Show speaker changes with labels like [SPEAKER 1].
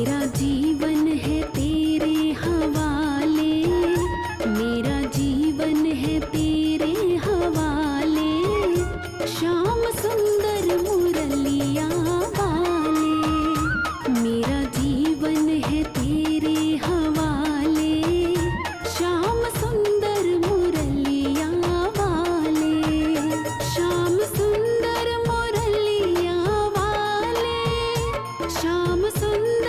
[SPEAKER 1] मेरा जीवन है तेरे हवाले, मेरा जीवन है तेरे हवाले। श्याम सुंदर मुरलिया वाले, मेरा जीवन है तेरे हवाले। श्याम सुंदर मुरलिया वाले, श्याम सुंदर मुरलिया वाले, श्याम सुंदर